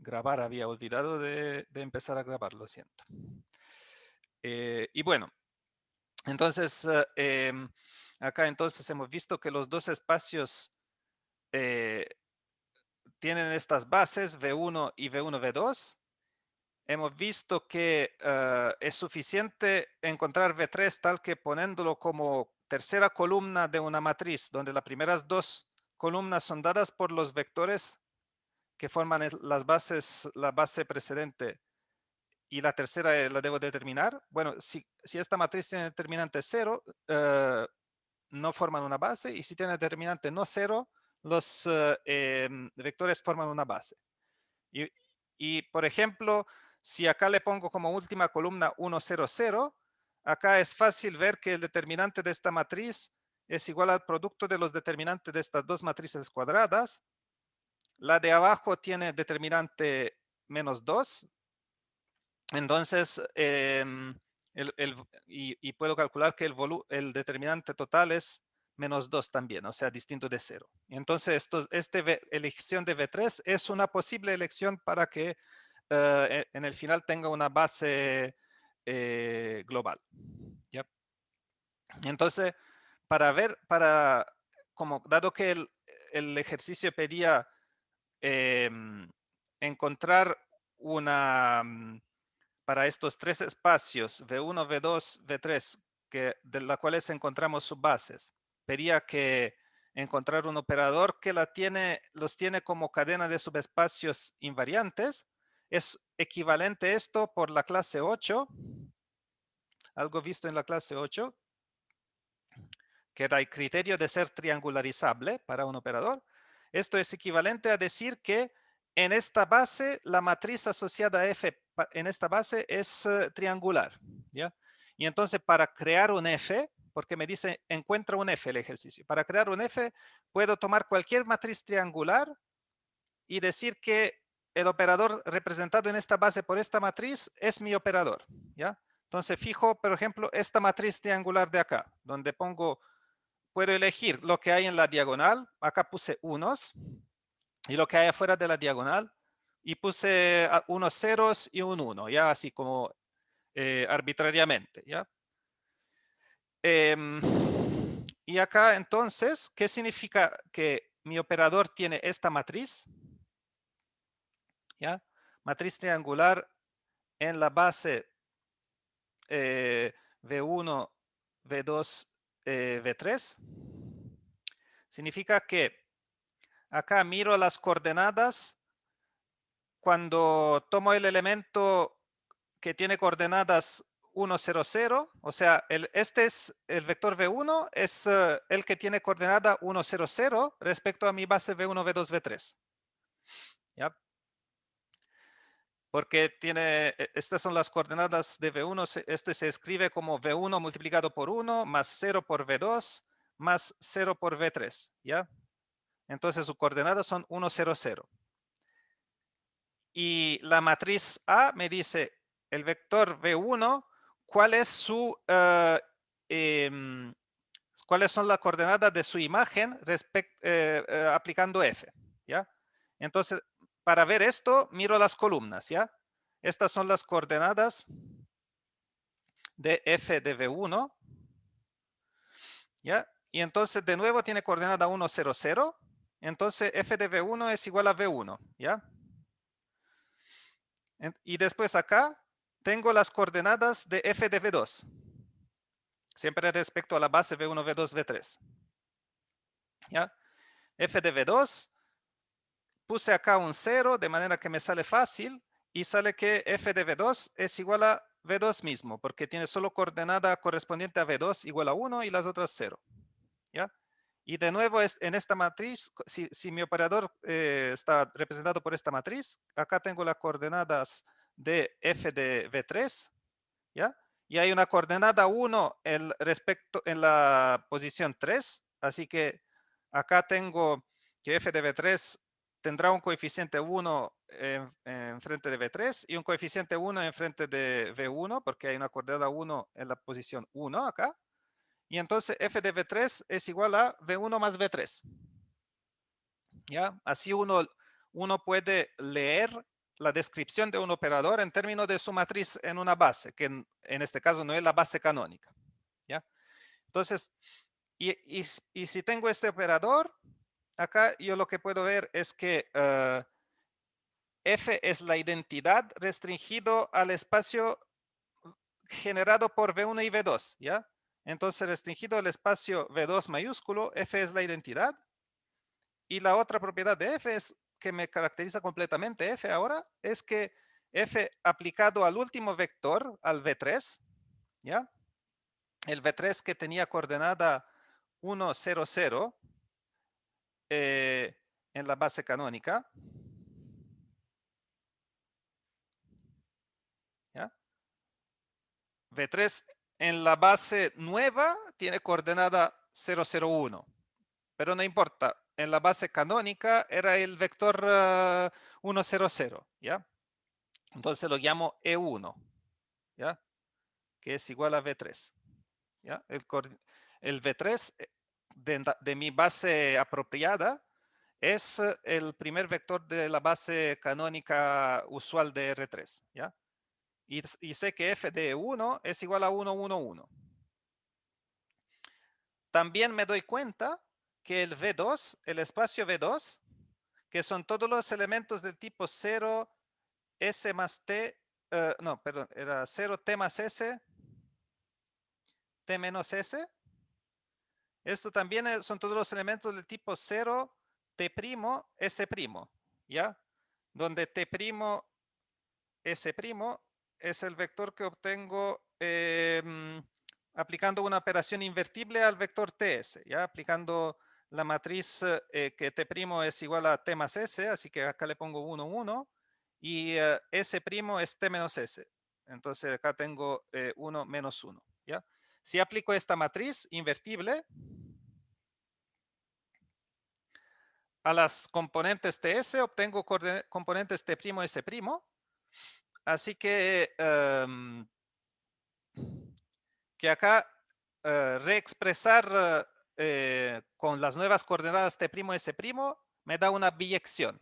grabar, había olvidado de empezar a grabar, lo siento. Y bueno, entonces acá entonces hemos visto que los dos espacios tienen estas bases V1 y V1, V2. Hemos visto que es suficiente encontrar V3 tal que poniéndolo como tercera columna de una matriz, donde las primeras dos columnas son dadas por los vectores que forman las bases, la base precedente, y la tercera la debo determinar. Bueno, si esta matriz tiene determinante 0, no forman una base, y si tiene determinante no 0, los vectores forman una base. Y por ejemplo, si acá le pongo como última columna 1, 0, 0, acá es fácil ver que el determinante de esta matriz es igual al producto de los determinantes de estas dos matrices cuadradas. La de abajo tiene determinante menos 2. Entonces, y puedo calcular que el determinante total es menos 2 también, o sea, distinto de 0. Entonces, esta elección de V3 es una posible elección para que en el final tenga una base global. ¿Ya? Entonces, dado que el ejercicio pedía encontrar para estos tres espacios, V1, V2, V3, de las cuales encontramos subbases, pedía que encontrar un operador que los tiene como cadena de subespacios invariantes. Es equivalente esto por la clase 8, algo visto en la clase 8, que era el criterio de ser triangularizable para un operador. Esto es equivalente a decir que en esta base, la matriz asociada a F en esta base es triangular. ¿Ya? Y entonces para crear un F, porque me dice encuentra un F el ejercicio, para crear un F puedo tomar cualquier matriz triangular y decir que el operador representado en esta base por esta matriz es mi operador. ¿Ya? Entonces fijo, por ejemplo, esta matriz triangular de acá, donde puedo elegir lo que hay en la diagonal. Acá puse unos, y lo que hay afuera de la diagonal, y puse unos ceros y un 1, ya así como arbitrariamente. ¿Ya? Y acá entonces, ¿qué significa que mi operador tiene esta matriz? ¿Ya? Matriz triangular en la base V1, V2, V3. Significa que acá miro las coordenadas cuando tomo el elemento que tiene coordenadas 1, 0, 0, o sea, este es el vector V1, es el que tiene coordenada 1, 0, 0 respecto a mi base V1, V2, V3. ¿Ya? Porque estas son las coordenadas de V1, este se escribe como V1 multiplicado por 1 más 0 por V2 más 0 por V3. ¿Ya? Entonces sus coordenadas son 1, 0, 0. Y la matriz A me dice el vector V1, cuáles son las coordenadas de su imagen aplicando F. ¿Ya? Entonces, para ver esto, miro las columnas. ¿Ya? Estas son las coordenadas de F de V1. ¿Ya? Y entonces, de nuevo, tiene coordenada 1, 0, 0. Entonces, F de V1 es igual a V1. ¿Ya? Y después acá tengo las coordenadas de F de V2. Siempre respecto a la base V1, V2, V3. ¿Ya? F de V2, puse acá un 0 de manera que me sale fácil, y sale que F de V2 es igual a V2 mismo, porque tiene solo coordenada correspondiente a V2 igual a 1 y las otras 0. ¿Ya? Y de nuevo en esta matriz, si mi operador está representado por esta matriz, acá tengo las coordenadas de F de V3, ¿ya? Y hay una coordenada 1 en la posición 3, así que acá tengo que F de V3 tendrá un coeficiente 1 en frente de V3 y un coeficiente 1 en frente de V1, porque hay una coordenada 1 en la posición 1 acá. Y entonces F de V3 es igual a V1 más V3. ¿Ya? Así uno puede leer la descripción de un operador en términos de su matriz en una base, que en este caso no es la base canónica. ¿Ya? Entonces, y si tengo este operador, acá yo lo que puedo ver es que F es la identidad restringido al espacio generado por V1 y V2, ¿ya? Entonces, restringido al espacio V2 mayúsculo, F es la identidad. Y la otra propiedad de F es que me caracteriza completamente F ahora, es que F aplicado al último vector, al V3, ¿ya? El V3 que tenía coordenada 1, 0, 0 en la base canónica, ¿ya? V3 en la base nueva tiene coordenada 0, 0, 1, pero no importa, en la base canónica era el vector 1, 0, 0, ¿ya? Entonces lo llamo E1, ¿ya? Que es igual a V3, ¿ya? El V3 de mi base apropiada es el primer vector de la base canónica usual de R3, ¿ya? Y sé que F de 1 es igual a 1, 1, 1. También me doy cuenta que el V2, el espacio V2, que son todos los elementos del tipo 0, S más T, no, perdón, era 0, T más S, T menos S. Esto también son todos los elementos del tipo 0, T', S', ¿ya? Donde T', S' es el vector que obtengo aplicando una operación invertible al vector TS, ¿ya? Aplicando la matriz que T' es igual a T más S, así que acá le pongo 1, 1, y S' es T menos S. Entonces acá tengo 1 menos 1, ¿ya? Si aplico esta matriz invertible a las componentes TS, obtengo componentes T', S'. Así que acá reexpresar con las nuevas coordenadas T', S' me da una biyección.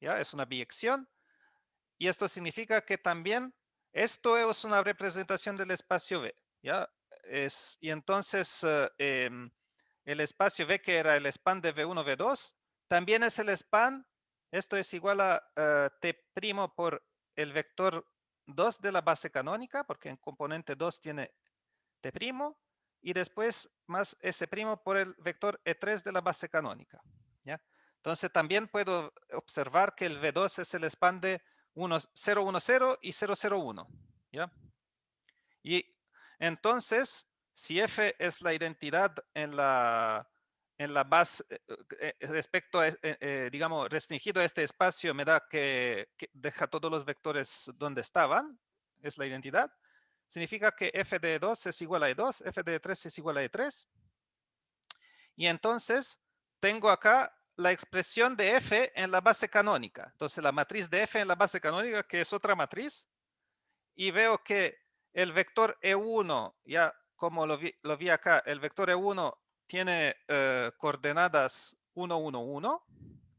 ¿Ya? Es una biyección. Y esto significa que también esto es una representación del espacio V. ¿Ya? Y entonces el espacio V, que era el span de V1, V2, también es el span. Esto es igual a T' por el vector 2 de la base canónica, porque en componente 2 tiene T', y después más S' por el vector E3 de la base canónica. ¿Ya? Entonces también puedo observar que el V2 es el span de 0, 1, 0 y 0, 0, 1. ¿Ya? Y entonces, si F es la identidad en la base, respecto a, digamos, restringido a este espacio, me da que deja todos los vectores donde estaban, es la identidad. Significa que F de 2 es igual a E2, F de 3 es igual a E3. Y entonces tengo acá la expresión de F en la base canónica. Entonces la matriz de F en la base canónica, que es otra matriz, y veo que el vector E1, ya como lo vi acá, el vector E1 tiene coordenadas 1, 1, 1,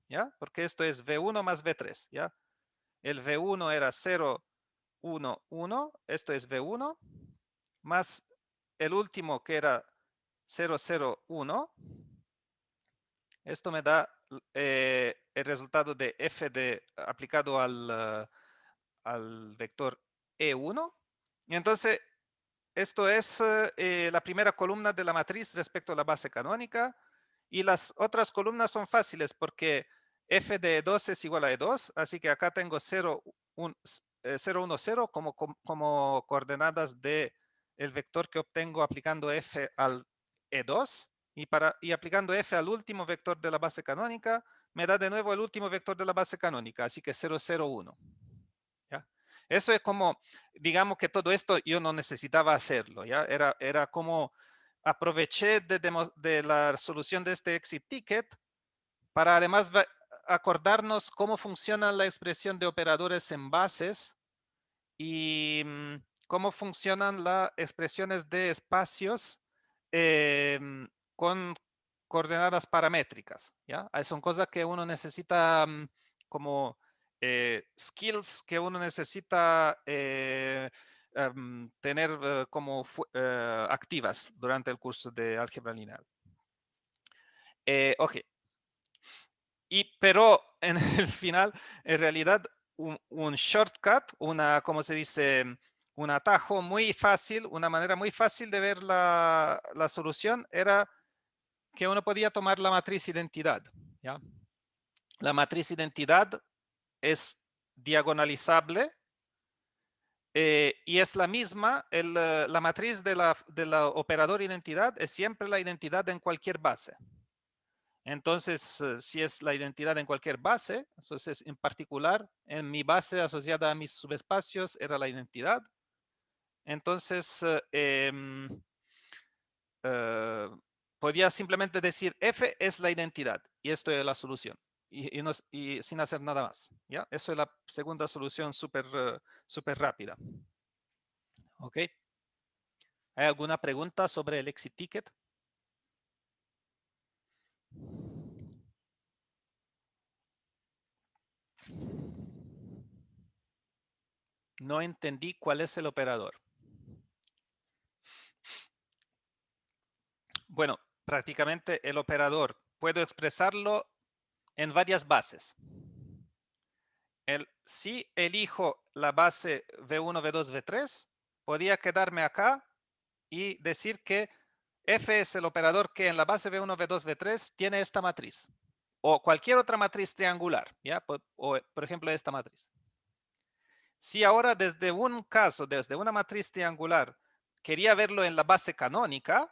¿ya? Porque esto es V1 más V3, ¿ya? El V1 era 0, 1, 1, esto es V1, más el último que era 0, 0, 1. Esto me da el resultado de F aplicado al vector E1. Y entonces, esto es la primera columna de la matriz respecto a la base canónica. Y las otras columnas son fáciles porque F de 2 es igual a E2. Así que acá tengo 0, 1, 0 como coordenadas del vector que obtengo aplicando F al E2. Y aplicando F al último vector de la base canónica, me da de nuevo el último vector de la base canónica. Así que 0, 0, 1. ¿Ya? Eso es como, digamos que todo esto yo no necesitaba hacerlo, ¿ya? Era como aproveché de la solución de este exit ticket para además acordarnos cómo funciona la expresión de operadores en bases y cómo funcionan las expresiones de espacios con coordenadas paramétricas, ¿ya? Son cosas que uno necesita como skills que uno necesita tener como activas durante el curso de álgebra lineal. Ok. Pero en el final, en realidad, un shortcut, como se dice, un atajo muy fácil, una manera muy fácil de ver la solución era que uno podía tomar la matriz identidad. ¿Ya? La matriz identidad es diagonalizable y es la misma, la matriz de la operador identidad es siempre la identidad en cualquier base. Entonces, si es la identidad en cualquier base, entonces en particular en mi base asociada a mis subespacios era la identidad. Entonces, podía simplemente decir F es la identidad y esto es la solución y sin hacer nada más. ¿Ya? Eso es la segunda solución súper rápida. ¿Ok? ¿Hay alguna pregunta sobre el exit ticket? No entendí cuál es el operador. Bueno, prácticamente el operador puedo expresarlo en varias bases. Si elijo la base V1, V2, V3, podría quedarme acá y decir que F es el operador que en la base V1, V2, V3 tiene esta matriz. O cualquier otra matriz triangular, ¿ya? O, por ejemplo, esta matriz. Si ahora desde un caso, desde una matriz triangular, quería verlo en la base canónica,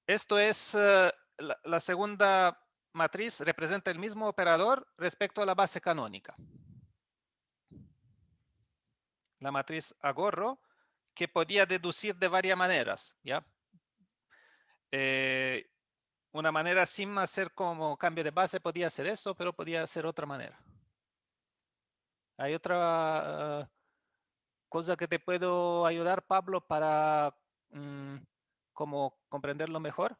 esto es la segunda matriz, representa el mismo operador respecto a la base canónica. La matriz Agorro, que podía deducir de varias maneras, ¿ya? Una manera sin hacer como cambio de base podía ser eso, pero podía ser otra manera. ¿Hay otra cosa que te puedo ayudar, Pablo, para como comprenderlo mejor?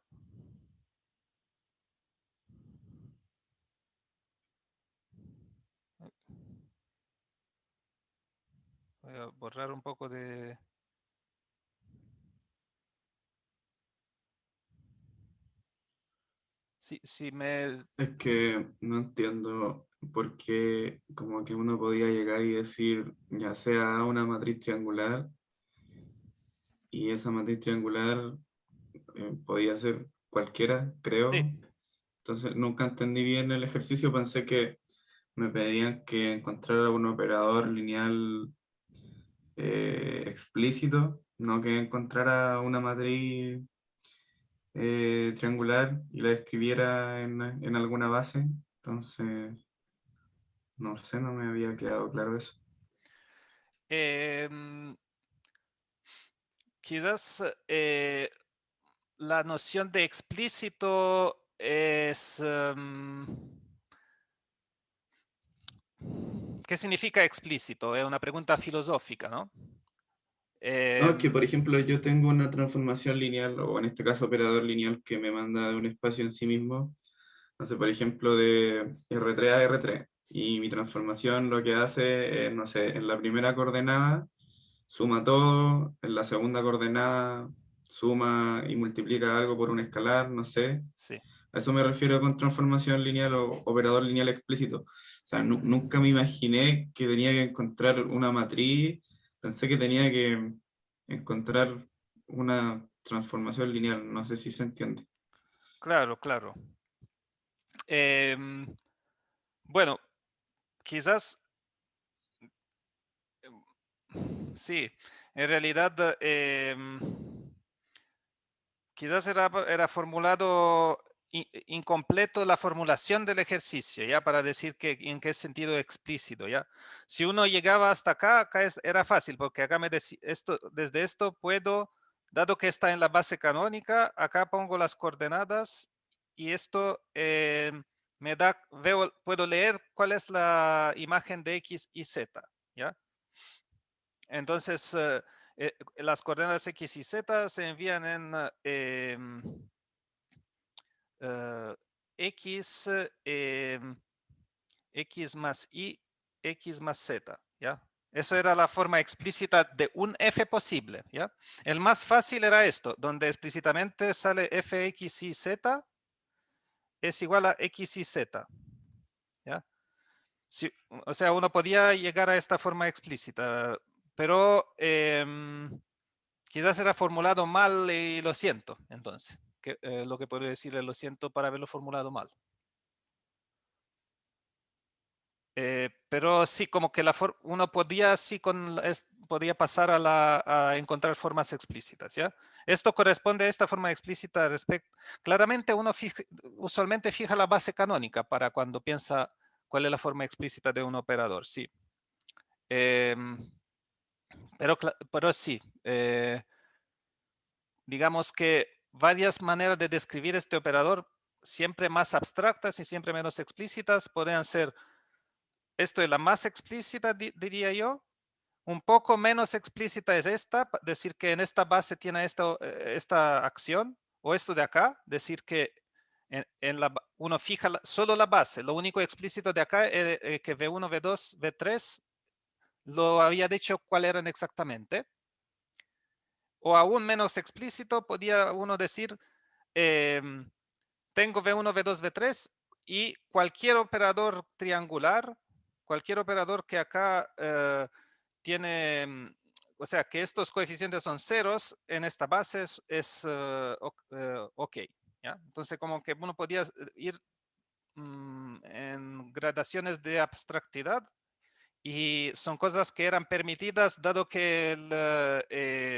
Voy a borrar un poco de... Si me... Es que no entiendo por qué como que uno podía llegar y decir, ya sea una matriz triangular, y esa matriz triangular podía ser cualquiera, Sí, creo. Entonces nunca entendí bien el ejercicio, pensé que me pedían que encontrara un operador lineal explícito, no que encontrara una matriz triangular y la escribiera en alguna base. Entonces, no sé, no me había quedado claro eso. quizás la noción de explícito es... ¿qué significa explícito? Es una pregunta filosófica, ¿no? No, es que, Em, por ejemplo, yo tengo una transformación lineal, o en este caso operador lineal, que me manda de un espacio en sí mismo, no sé, por ejemplo, de R3 a R3. Y mi transformación lo que hace es, no sé, en la primera coordenada suma todo, en la segunda coordenada suma y multiplica algo por un escalar, no sé. sí. A eso me refiero con transformación lineal o operador lineal explícito. O sea, nunca me imaginé que tenía que encontrar una matriz, pensé que tenía que encontrar una transformación lineal, no sé si se entiende. Claro, claro. Em, bueno, quizás, sí, en realidad, quizás era formulado incompleto la formulación del ejercicio, ya para decir que en qué sentido explícito, ya. Si uno llegaba hasta acá, era fácil, porque acá me decía, desde esto puedo, dado que está en la base canónica, acá pongo las coordenadas y esto me da, puedo leer cuál es la imagen de X y Z, ya. Entonces, las coordenadas X y Z se envían en X, X más Y x más z, ¿ya? Eso era la forma explícita de un f posible, ¿ya? El más fácil era esto, donde explícitamente sale fx y z es igual a x y z, ¿ya? Sí, o sea, uno podía llegar a esta forma explícita, pero quizás era formulado mal y lo siento, entonces. Lo que puedo decir es lo siento por haberlo formulado mal. Pero sí, como que uno podía, sí, podía pasar a encontrar formas explícitas, ¿ya? Esto corresponde a esta forma explícita claramente uno usualmente fija la base canónica para cuando piensa cuál es la forma explícita de un operador, sí. Pero sí, digamos que varias maneras de describir este operador, siempre más abstractas y siempre menos explícitas, podrían ser, esto es la más explícita, diría yo. Un poco menos explícita es esta, decir que en esta base tiene esta acción, o esto de acá, decir que uno fija solo la base. Lo único explícito de acá es que V1, V2, V3 lo había dicho cuál eran exactamente. O aún menos explícito, podía uno decir, tengo V1, V2, V3 y cualquier operador triangular, cualquier operador que acá tiene, o sea, que estos coeficientes son ceros en esta base es ok. ¿ya? Entonces, como que uno podía ir en gradaciones de abstractidad y son cosas que eran permitidas dado que el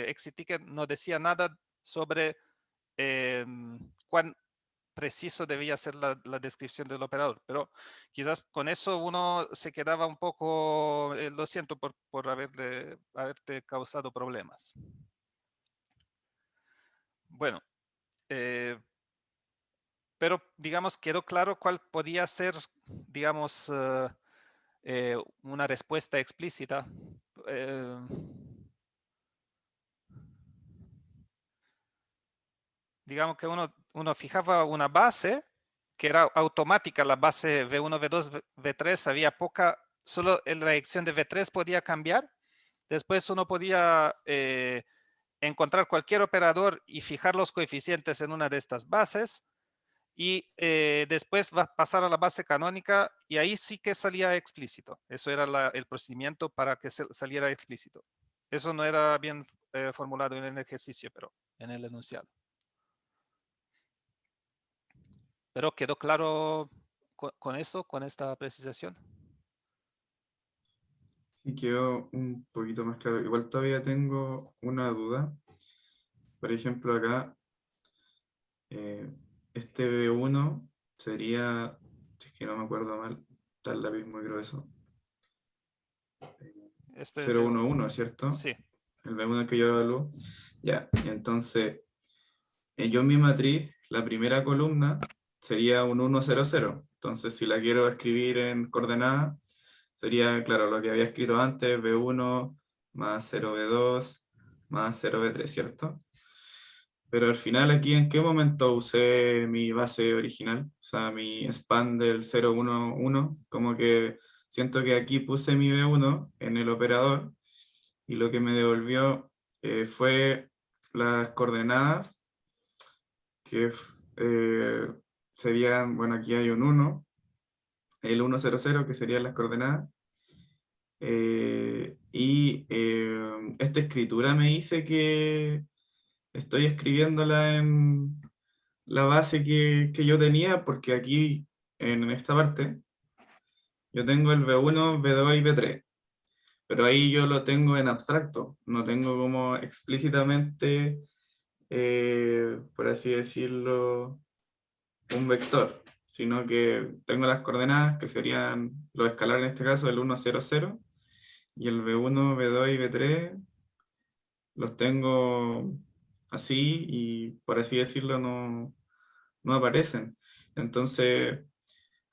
Exiticket no decía nada sobre cuán preciso debía ser la descripción del operador, pero quizás con eso uno se quedaba un poco, lo siento por haberte causado problemas. Bueno, pero digamos quedó claro cuál podía ser, digamos, una respuesta explícita. Digamos que uno fijaba una base que era automática, la base V1, V2, V3, había poca, solo la elección de V3 podía cambiar. Después uno podía encontrar cualquier operador y fijar los coeficientes en una de estas bases y después va a pasar a la base canónica y ahí sí que salía explícito. Eso era el procedimiento para que saliera explícito. Eso no era bien formulado en el ejercicio, pero en el enunciado. Pero quedó claro con eso, con esta precisación. Sí, quedó un poquito más claro. Igual todavía tengo una duda. Por ejemplo, acá, este B1 sería, si es que no me acuerdo mal, está el lápiz muy grueso. Este es 011, ¿cierto? sí, El B1 que yo evalúo. Ya, entonces, yo en mi matriz, la primera columna sería un 1, 0, 0. Entonces, si la quiero escribir en coordenadas, sería, claro, lo que había escrito antes, B1 más 0B2 más 0B3, ¿cierto? Pero al final aquí, ¿en qué momento usé mi base original? O sea, mi span del 011, como que siento que aquí puse mi B1 en el operador y lo que me devolvió fue las coordenadas que serían, bueno, aquí hay un 1, el 1, 0, 0, que serían las coordenadas. Esta escritura me dice que estoy escribiéndola en la base que yo tenía, porque aquí en esta parte yo tengo el B1, B2 y B3, pero ahí yo lo tengo en abstracto, no tengo como explícitamente, por así decirlo, un vector, sino que tengo las coordenadas que serían los escalares en este caso, el 1, 0, 0, y el B1, B2 y B3 los tengo así y por así decirlo no aparecen. Entonces,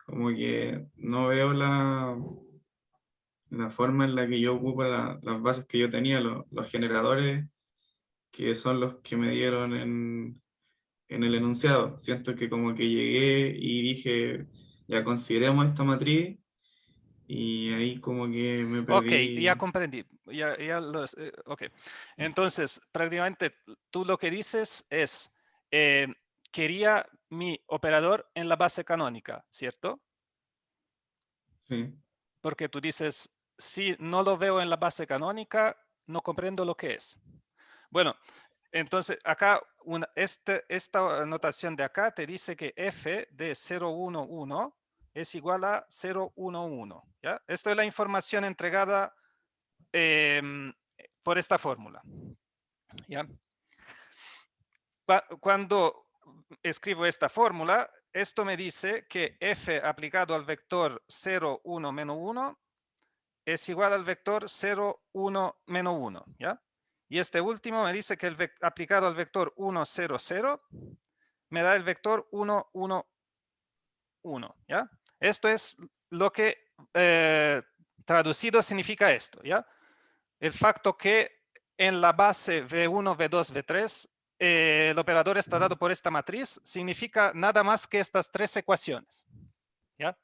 como que no veo la forma en la que yo ocupo las bases que yo tenía, los generadores que son los que me dieron en el enunciado. Siento que como que llegué y dije, ya consideremos esta matriz y ahí como que me Ok, ya perdí. comprendí. Ok. Entonces, prácticamente tú lo que dices es, quería mi operador en la base canónica, ¿cierto? Sí, Porque tú dices, si no lo veo en la base canónica, no comprendo lo que es. Bueno, entonces acá esta notación de acá te dice que f de 011 es igual a 011. ¿Ya? Esto es la información entregada por esta fórmula. ¿Ya? Cuando escribo esta fórmula, esto me dice que f aplicado al vector 0, 1, menos 1 es igual al vector 0, 1, menos 1. ¿Ya? Y este último me dice que aplicado al vector 1, 0, 0 me da el vector 1, 1, 1. ¿Ya? Esto es lo que traducido significa esto. ¿Ya? El facto que en la base V1, V2, V3 el operador está dado por esta matriz significa nada más que estas tres ecuaciones. ¿Ya?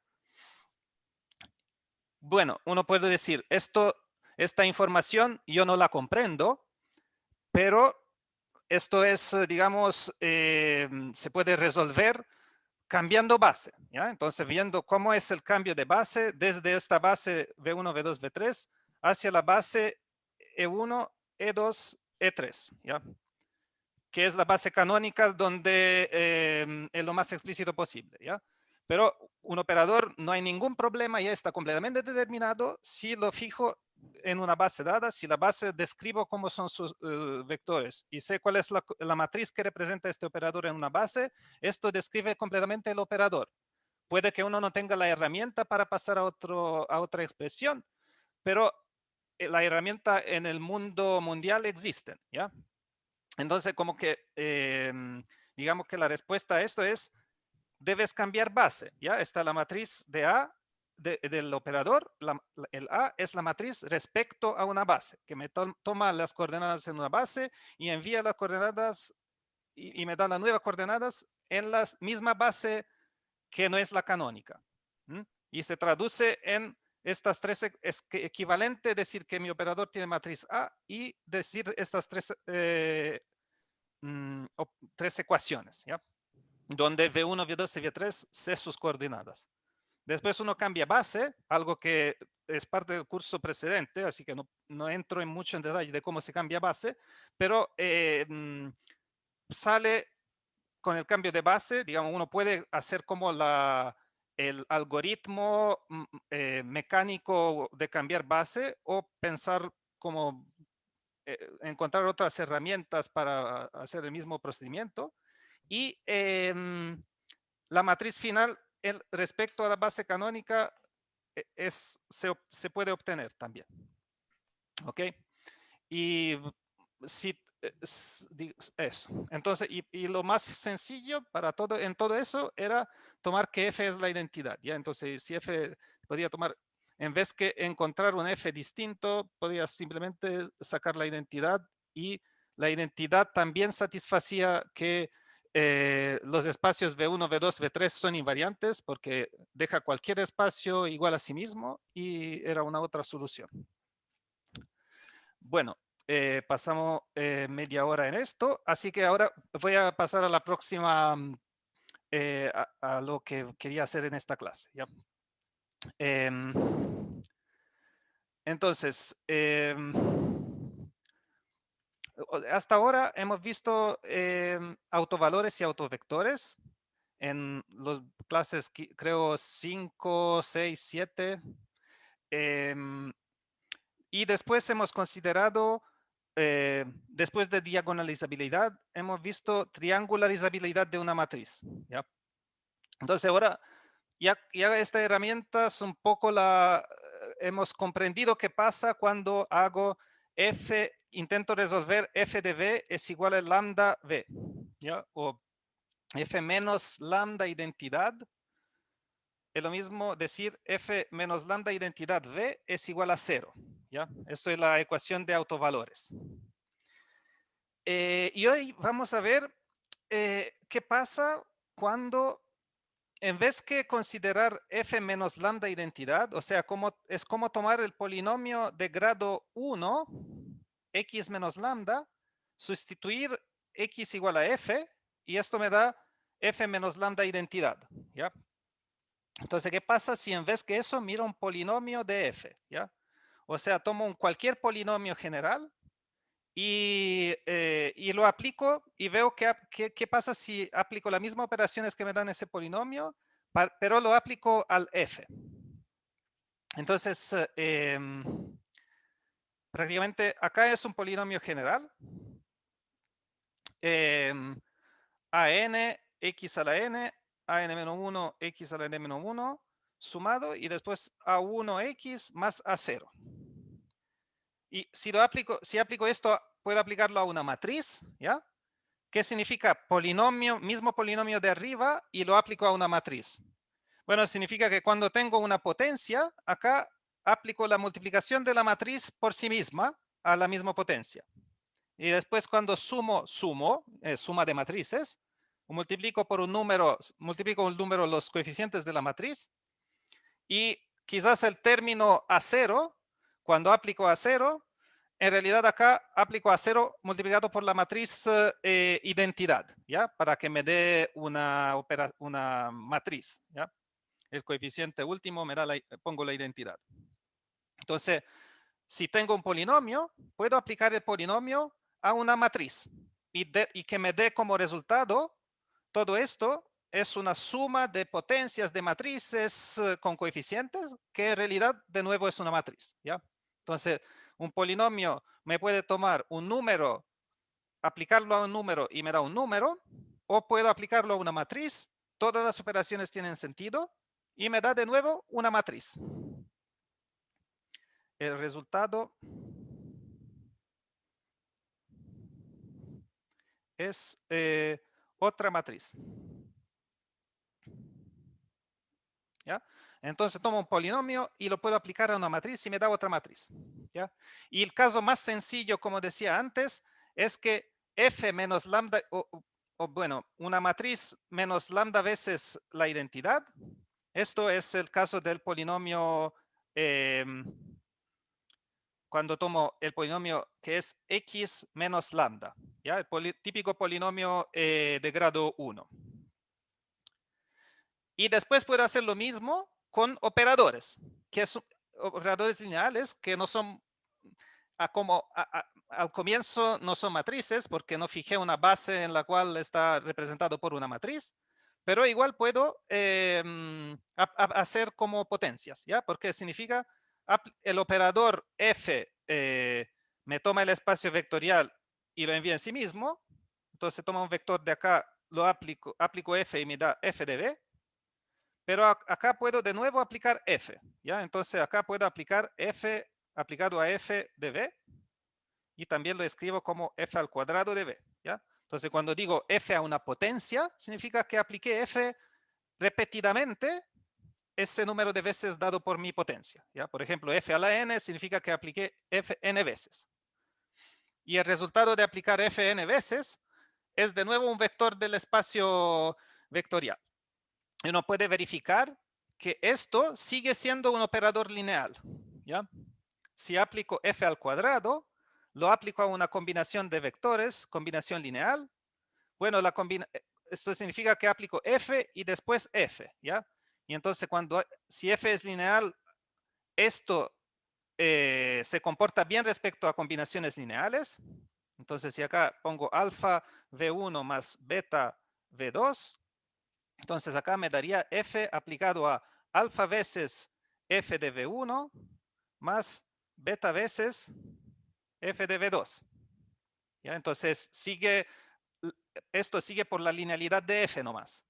Bueno, uno puede decir, esta información yo no la comprendo, pero esto es, digamos, se puede resolver cambiando base. ¿Ya? Entonces, viendo cómo es el cambio de base desde esta base V1, V2, V3 hacia la base E1, E2, E3. ¿Ya? Que es la base canónica donde es lo más explícito posible. ¿Ya? Pero un operador no hay ningún problema, ya está completamente determinado si lo fijo en una base dada, si la base describo cómo son sus vectores y sé cuál es la matriz que representa este operador en una base, esto describe completamente el operador. Puede que uno no tenga la herramienta para pasar a otra expresión, pero la herramienta en el mundo mundial existe. ¿Ya? Entonces, como que, digamos que la respuesta a esto es, debes cambiar base, ¿ya? Está la matriz de A del operador, el A es la matriz respecto a una base, que me toma las coordenadas en una base y envía las coordenadas y me da las nuevas coordenadas en la misma base que no es la canónica. ¿Mm? Y se traduce en estas tres, es equivalente decir que mi operador tiene matriz A y decir estas tres tres ecuaciones, ¿ya? Donde V1, V2 y V3 sé sus coordenadas. Después uno cambia base, algo que es parte del curso precedente, así que no entro en mucho en detalle de cómo se cambia base, pero sale con el cambio de base, digamos, uno puede hacer como el algoritmo mecánico de cambiar base o pensar como encontrar otras herramientas para hacer el mismo procedimiento. Y la matriz final respecto a la base canónica se puede obtener también. ¿Ok? Y si, eso. Entonces, y lo más sencillo para en todo eso era tomar que f es la identidad. ¿Ya? Entonces, si f podría tomar, en vez que encontrar un f distinto, podría simplemente sacar la identidad y la identidad también satisfacía que los espacios V1, V2, V3 son invariantes porque deja cualquier espacio igual a sí mismo y era una otra solución. Bueno, pasamos media hora en esto, así que ahora voy a pasar a la próxima, a lo que quería hacer en esta clase. ¿Ya? Em, entonces, hasta ahora hemos visto autovalores y autovectores en las clases, creo, 5, 6, 7. Y después hemos considerado, después de diagonalizabilidad, hemos visto triangularizabilidad de una matriz. ¿Ya? Entonces ahora, ya esta herramienta es un poco hemos comprendido qué pasa cuando hago intento resolver f de v es igual a lambda v. ¿Ya? O f menos lambda identidad. Es lo mismo decir f menos lambda identidad v es igual a 0. ¿Ya? Esto es la ecuación de autovalores. Y hoy vamos a ver qué pasa cuando en vez que considerar f menos lambda identidad, o sea, es como tomar el polinomio de grado 1, x menos lambda, sustituir x igual a f, y esto me da f menos lambda identidad, ¿ya? Entonces, ¿qué pasa si en vez que eso miro un polinomio de f, ¿ya? O sea, tomo cualquier polinomio general y lo aplico y veo qué pasa si aplico las mismas operaciones que me dan ese polinomio, pero lo aplico al f. Entonces, prácticamente acá es un polinomio general. AN, x a la n, AN-1, x a la n-1, sumado, y después A1x más A0. Y si aplico esto, puedo aplicarlo a una matriz, ¿ya? ¿Qué significa polinomio, mismo polinomio de arriba, y lo aplico a una matriz? Bueno, significa que cuando tengo una potencia, acá aplico la multiplicación de la matriz por sí misma a la misma potencia. Y después cuando suma de matrices, multiplico por un número, los coeficientes de la matriz, y quizás el término A0, cuando aplico A0, en realidad acá aplico A0 multiplicado por la matriz identidad, ¿ya? Para que me dé una matriz, ¿ya? El coeficiente último pongo la identidad. Entonces, si tengo un polinomio, puedo aplicar el polinomio a una matriz y que me dé como resultado todo esto es una suma de potencias de matrices con coeficientes, que en realidad de nuevo es una matriz, ¿ya? Entonces, un polinomio me puede tomar un número, aplicarlo a un número y me da un número, o puedo aplicarlo a una matriz, todas las operaciones tienen sentido, y me da de nuevo una matriz. El resultado es otra matriz. ¿Ya? Entonces tomo un polinomio y lo puedo aplicar a una matriz y me da otra matriz, ¿ya? Y el caso más sencillo, como decía antes, es que f menos lambda, bueno, una matriz menos lambda veces la identidad. Esto es el caso del polinomio, cuando tomo el polinomio que es x menos lambda, ¿ya? El típico polinomio de grado 1. Y después puedo hacer lo mismo con operadores, que son operadores lineales que no son, al comienzo no son matrices porque no fijé una base en la cual está representado por una matriz, pero igual puedo hacer como potencias, ¿ya? Porque significa el operador f me toma el espacio vectorial y lo envía en sí mismo. Entonces tomo un vector de acá, lo aplico f y me da f de b. Pero acá puedo de nuevo aplicar f, ¿ya? Entonces acá puedo aplicar f aplicado a f de b, y también lo escribo como f al cuadrado de b, ¿ya? Entonces cuando digo f a una potencia, significa que apliqué f repetidamente ese número de veces dado por mi potencia, ¿ya? Por ejemplo, f a la n significa que apliqué f n veces. Y el resultado de aplicar f n veces es de nuevo un vector del espacio vectorial. Y uno puede verificar que esto sigue siendo un operador lineal, ¿ya? Si aplico f al cuadrado, lo aplico a una combinación de vectores, combinación lineal. Bueno, esto significa que aplico f y después f, ¿ya? Y entonces si f es lineal, esto se comporta bien respecto a combinaciones lineales. Entonces, si acá pongo alfa v1 más beta v2, entonces acá me daría f aplicado a alfa veces f de v1 más beta veces f de v2. ¿Ya? Entonces esto sigue por la linealidad de f nomás.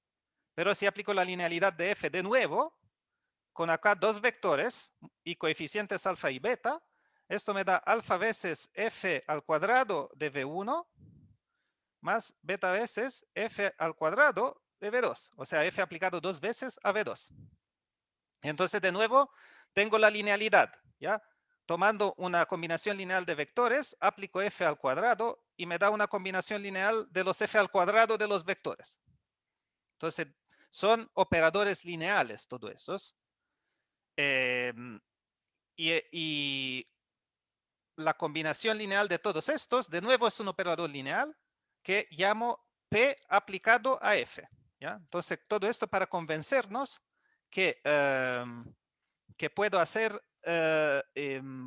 Pero si aplico la linealidad de f de nuevo, con acá dos vectores y coeficientes alfa y beta, esto me da alfa veces f al cuadrado de v1 más beta veces f al cuadrado de v2. O sea, f aplicado dos veces a v2. Entonces, de nuevo, tengo la linealidad, ¿ya? Tomando una combinación lineal de vectores, aplico f al cuadrado y me da una combinación lineal de los f al cuadrado de los vectores. Entonces, son operadores lineales, todos esos. Y la combinación lineal de todos estos, de nuevo, es un operador lineal que llamo P aplicado a F. ¿Ya? Entonces, todo esto para convencernos que puedo hacer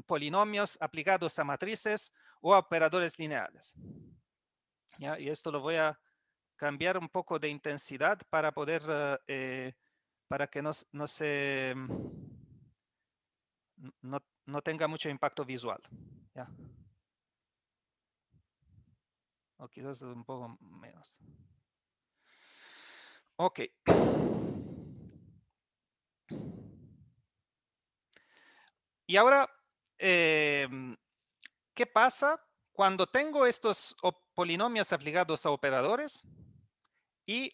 polinomios aplicados a matrices o a operadores lineales. ¿Ya? Y esto lo voy a cambiar un poco de intensidad para poder, para que no se, no tenga mucho impacto visual. ¿Ya? O quizás un poco menos. Ok. Y ahora, ¿qué pasa cuando tengo estos polinomios aplicados a operadores y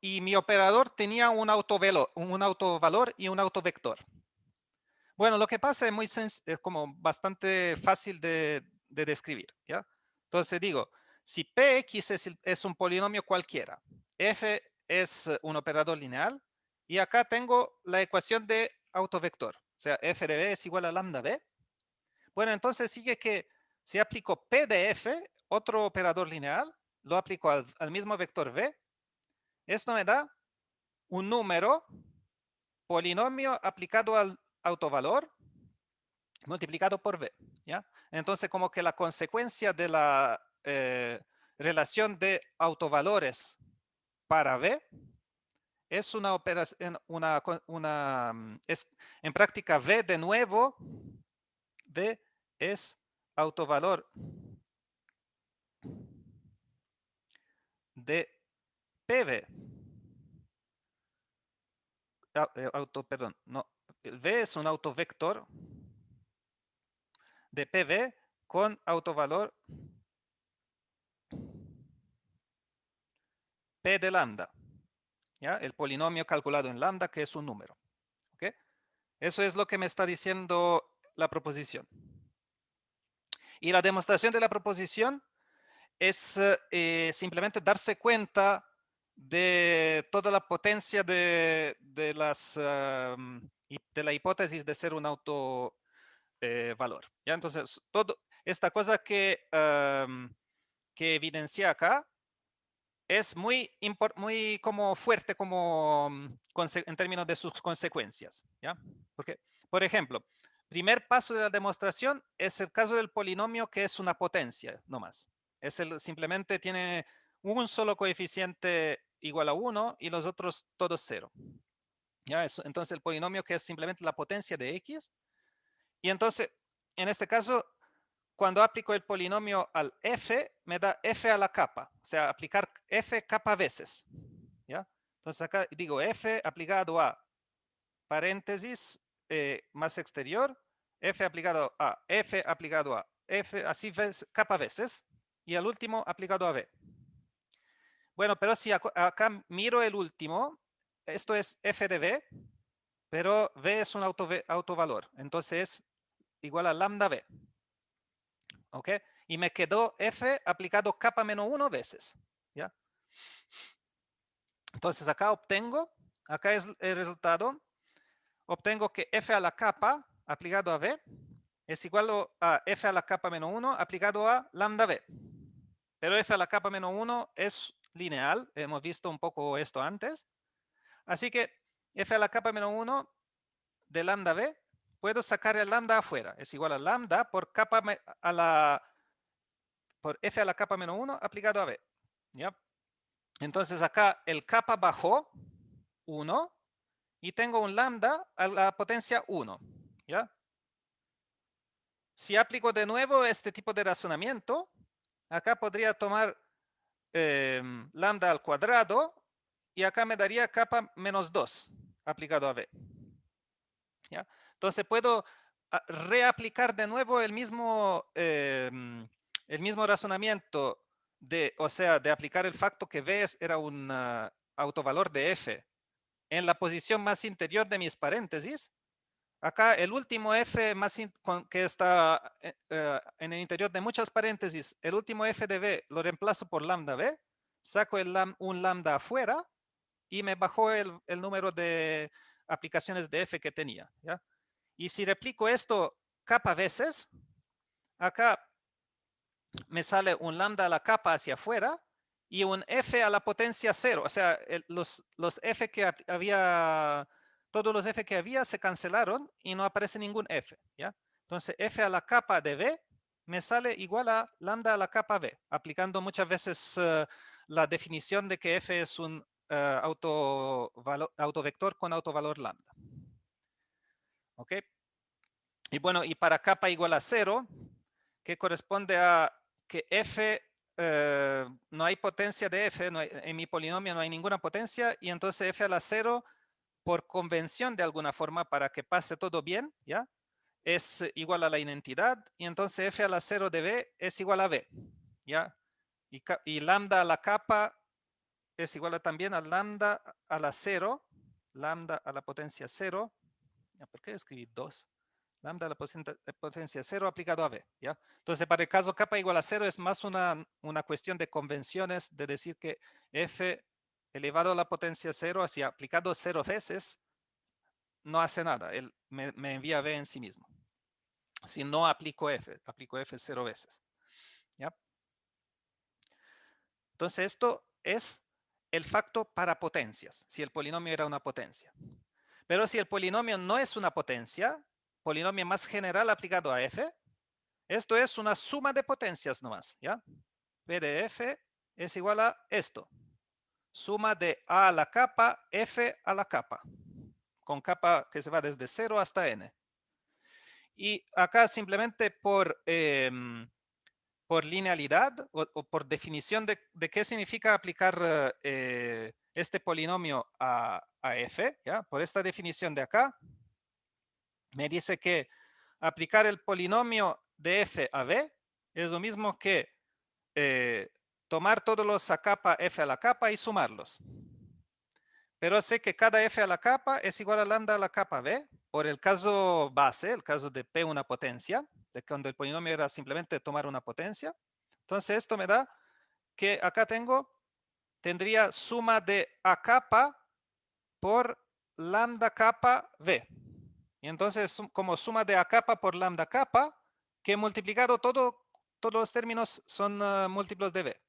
mi operador tenía un autovalor y un autovector? Bueno, lo que pasa es es como bastante fácil de describir, ¿ya? Entonces digo, si Px es un polinomio cualquiera, f es un operador lineal, y acá tengo la ecuación de autovector, o sea, f de b es igual a lambda b. Bueno, entonces sigue que si aplico P de f, otro operador lineal, lo aplico al mismo vector v, esto me da un número polinomio aplicado al autovalor multiplicado por v. ¿Ya? Entonces, como que la consecuencia de la relación de autovalores para v es una operación, es en práctica v de nuevo, v es autovalor de pv. Perdón, no, el v es un autovector de pv con autovalor p de lambda. ¿Ya? El polinomio calculado en lambda, que es un número. ¿Okay? Eso es lo que me está diciendo la proposición. Y la demostración de la proposición es simplemente darse cuenta de toda la potencia de la hipótesis de ser un autovalor. ¿Ya? Entonces, toda esta cosa que evidencia acá es muy como fuerte como en términos de sus consecuencias. ¿Ya? Porque, por ejemplo, primer paso de la demostración es el caso del polinomio que es una potencia, no más. Simplemente tiene un solo coeficiente igual a 1 y los otros todos 0. ¿Ya? Entonces el polinomio que es simplemente la potencia de x. Y entonces, en este caso, cuando aplico el polinomio al f, me da f a la capa. O sea, aplicar f capa veces. ¿Ya? Entonces acá digo f aplicado a paréntesis más exterior, f aplicado a f aplicado a f, así capa veces, y al último aplicado a v. Bueno, pero si acá miro el último, esto es f de v, pero v es un autovalor, entonces es igual a lambda v. ¿Ok? Y me quedó f aplicado capa menos 1 veces. ¿Ya? Entonces acá obtengo, acá es el resultado, obtengo que f a la capa aplicado a v es igual a f a la capa menos 1 aplicado a lambda v. Pero f a la capa menos 1 es lineal, hemos visto un poco esto antes. Así que f a la capa menos 1 de lambda v, puedo sacar el lambda afuera. Es igual a lambda por capa por f a la capa menos 1 aplicado a v. ¿Ya? Entonces acá el capa bajó 1 y tengo un lambda a la potencia 1. ¿Ya? Si aplico de nuevo este tipo de razonamiento, acá podría tomar lambda al cuadrado y acá me daría capa menos 2 aplicado a v. ¿Ya? Entonces puedo reaplicar de nuevo el mismo razonamiento o sea, de aplicar el facto que v era un autovalor de f en la posición más interior de mis paréntesis. Acá el último f que está en el interior de muchas paréntesis, el último f de v lo reemplazo por lambda v, saco un lambda afuera y me bajó el número de aplicaciones de f que tenía, ¿ya? Y si replico esto capa veces, acá me sale un lambda a la capa hacia afuera y un f a la potencia 0. O sea, los f que había, todos los f que había se cancelaron y no aparece ningún f, ¿ya? Entonces, f a la capa de v me sale igual a lambda a la capa v, aplicando muchas veces la definición de que f es un autovector con autovalor lambda. ¿Ok? Y bueno, y para capa igual a 0, que corresponde a que f, no hay potencia de f, en mi polinomio no hay ninguna potencia, y entonces f a la 0, por convención de alguna forma, para que pase todo bien, ¿ya? Es igual a la identidad, y entonces f a la 0 de v es igual a v, ¿ya? Y lambda a la capa es igual también a lambda a la 0, lambda a la potencia 0, ¿por qué escribí 2? Lambda a la potencia 0 aplicado a v, ¿ya? Entonces, para el caso capa igual a 0 es más una cuestión de convenciones, de decir que f elevado a la potencia 0, así aplicado 0 veces, no hace nada, él me envía v en sí mismo. Si no aplico f 0 veces, ¿ya? Entonces, esto es el facto para potencias, si el polinomio era una potencia. Pero si el polinomio no es una potencia, polinomio más general aplicado a f, esto es una suma de potencias nomás, ¿ya? P de f es igual a esto. Suma de a a la capa, f a la capa. Con capa que se va desde 0 hasta n. Y acá simplemente por linealidad o por definición de qué significa aplicar este polinomio a f, ¿ya? Por esta definición de acá, me dice que aplicar el polinomio de f a v es lo mismo que tomar todos los a capa f a la capa y sumarlos. Pero sé que cada f a la capa es igual a lambda a la capa v, por el caso base, el caso de p una potencia, de cuando el polinomio era simplemente tomar una potencia. Entonces esto me da que acá tendría suma de a capa por lambda capa v. Y entonces como suma de a capa por lambda capa, que multiplicado todos los términos son múltiplos de v.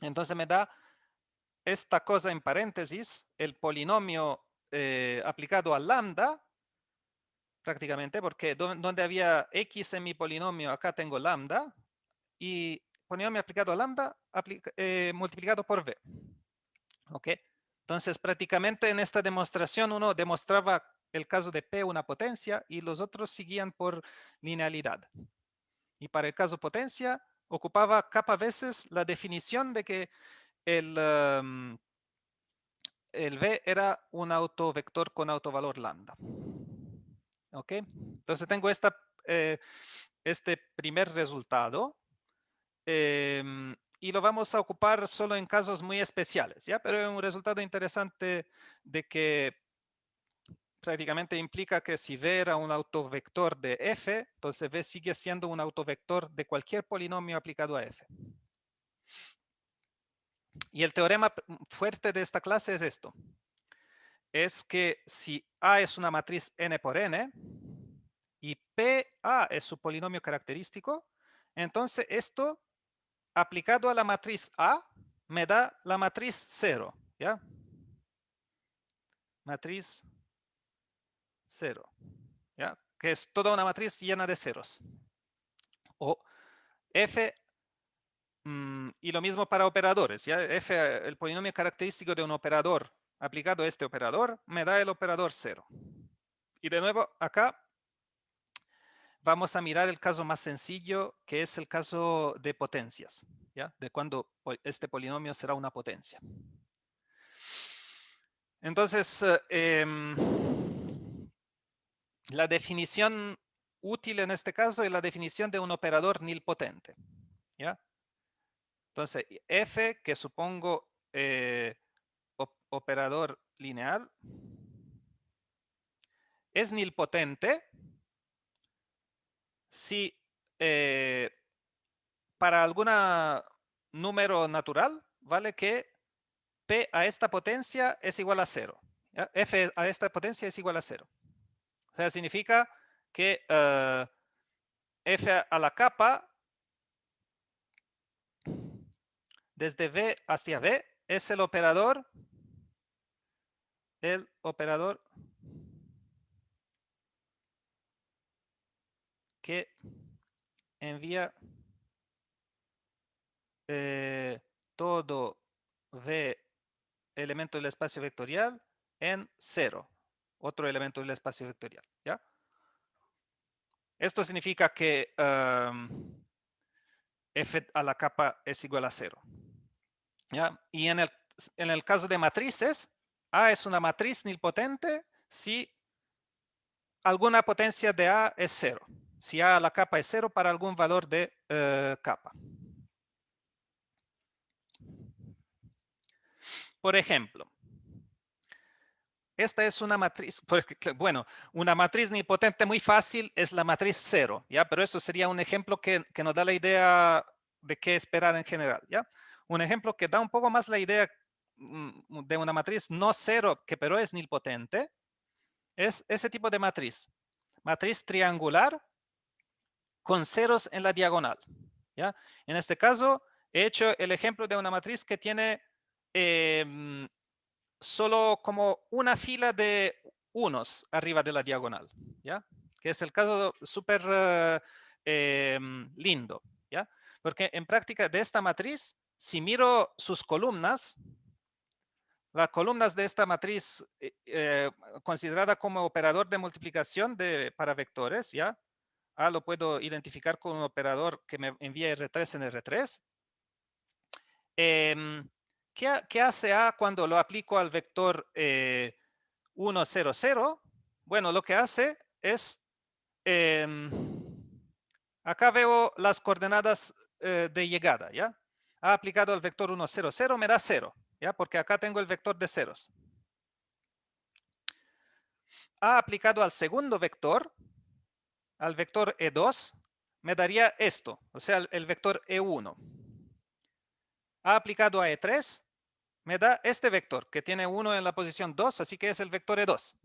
Entonces me da esta cosa en paréntesis, el polinomio aplicado a lambda, prácticamente, porque donde había x en mi polinomio, acá tengo lambda, y polinomio aplicado a lambda multiplicado por v. ¿Ok? Entonces, prácticamente en esta demostración uno demostraba el caso de p una potencia y los otros seguían por linealidad. Y para el caso potencia, ocupaba capa veces la definición de que el v era un autovector con autovalor lambda. ¿Ok? Entonces tengo este primer resultado. Y lo vamos a ocupar solo en casos muy especiales, ¿ya? Pero es un resultado interesante de que prácticamente implica que si v era un autovector de f, entonces v sigue siendo un autovector de cualquier polinomio aplicado a f. Y el teorema fuerte de esta clase es esto. Es que si A es una matriz n por n y PA es su polinomio característico, entonces esto aplicado a la matriz A me da la matriz 0, ¿ya? Matriz 0, ¿ya? Que es toda una matriz llena de ceros. O F, y lo mismo para operadores, ¿ya? F, el polinomio característico de un operador aplicado a este operador, me da el operador 0. Y de nuevo, acá vamos a mirar el caso más sencillo, que es el caso de potencias, ¿ya? De cuando este polinomio será una potencia. Entonces, la definición útil en este caso es la definición de un operador nilpotente, ¿ya? Entonces, f, que supongo operador lineal, es nilpotente si para algún número natural vale que P a esta potencia es igual a 0. ¿Ya? F a esta potencia es igual a 0. O sea, significa que F a la capa desde V hacia V es el operador que envía todo V elemento del espacio vectorial en 0, otro elemento del espacio vectorial, ¿ya? Esto significa que F a la capa es igual a 0, ¿ya? Y en el caso de matrices, A es una matriz nilpotente si alguna potencia de A es 0. Si A a la capa es 0 para algún valor de capa. Por ejemplo, esta es una matriz, bueno, una matriz nilpotente muy fácil es la matriz 0, ¿ya? Pero eso sería un ejemplo que nos da la idea de qué esperar en general, ¿ya? Un ejemplo que da un poco más la idea de una matriz no 0, que pero es nilpotente, es ese tipo de matriz. Matriz triangular con ceros en la diagonal, ¿ya? En este caso, he hecho el ejemplo de una matriz que tiene solo como una fila de unos arriba de la diagonal, ¿ya? Que es el caso súper lindo, ¿ya? Porque en práctica de esta matriz, si miro sus columnas, las columnas de esta matriz considerada como operador de multiplicación para vectores, ¿ya? A lo puedo identificar con un operador que me envía R3 en R3. ¿Qué hace A cuando lo aplico al vector 1, 0, 0? Bueno, lo que hace es, acá veo las coordenadas de llegada, ¿ya? Ha aplicado al vector 1, 0, 0, me da 0, ¿ya? Porque acá tengo el vector de ceros. Ha aplicado al segundo vector, al vector E2, me daría esto, o sea, el vector E1. Ha aplicado a E3, me da este vector que tiene 1 en la posición 2, así que es el vector E2.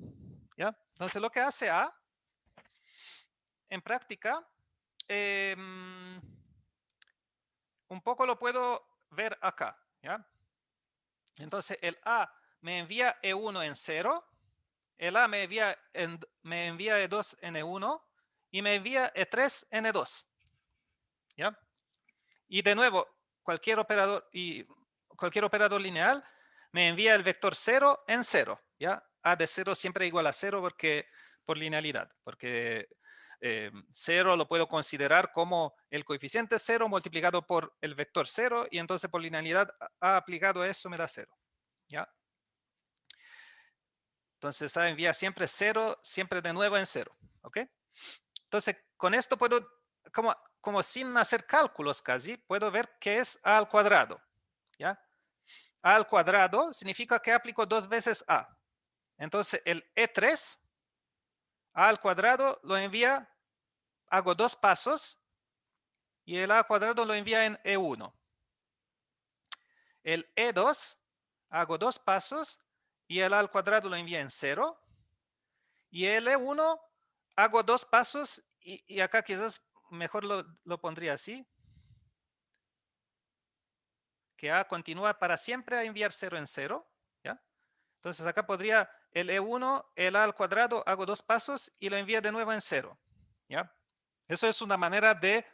¿Ya? Entonces lo que hace A, en práctica, un poco lo puedo ver acá. ¿Ya? Entonces el A me envía E1 en 0, el A me envía E2 en E1 y me envía E3 en E2. ¿Ya? Y de nuevo, cualquier operador lineal me envía el vector 0 en 0, ¿ya? A de 0 siempre igual a 0 por linealidad, porque 0 lo puedo considerar como el coeficiente 0 multiplicado por el vector 0 y entonces por linealidad A aplicado a eso me da 0, ¿ya? Entonces A envía siempre 0, siempre de nuevo en 0, ¿ok? Entonces con esto puedo, como sin hacer cálculos casi, puedo ver qué es A al cuadrado, ¿ya? A al cuadrado significa que aplico 2 veces A. Entonces el E3, A al cuadrado lo envía, hago 2 pasos y el A al cuadrado lo envía en E1. El E2, hago 2 pasos y el A al cuadrado lo envía en 0. Y el E1, hago 2 pasos y acá quizás mejor lo pondría así. Que A continúa para siempre a enviar 0 en 0. ¿Ya? Entonces acá podría el E1, el A al cuadrado, hago 2 pasos y lo envía de nuevo en 0. ¿Ya? Eso es una manera de,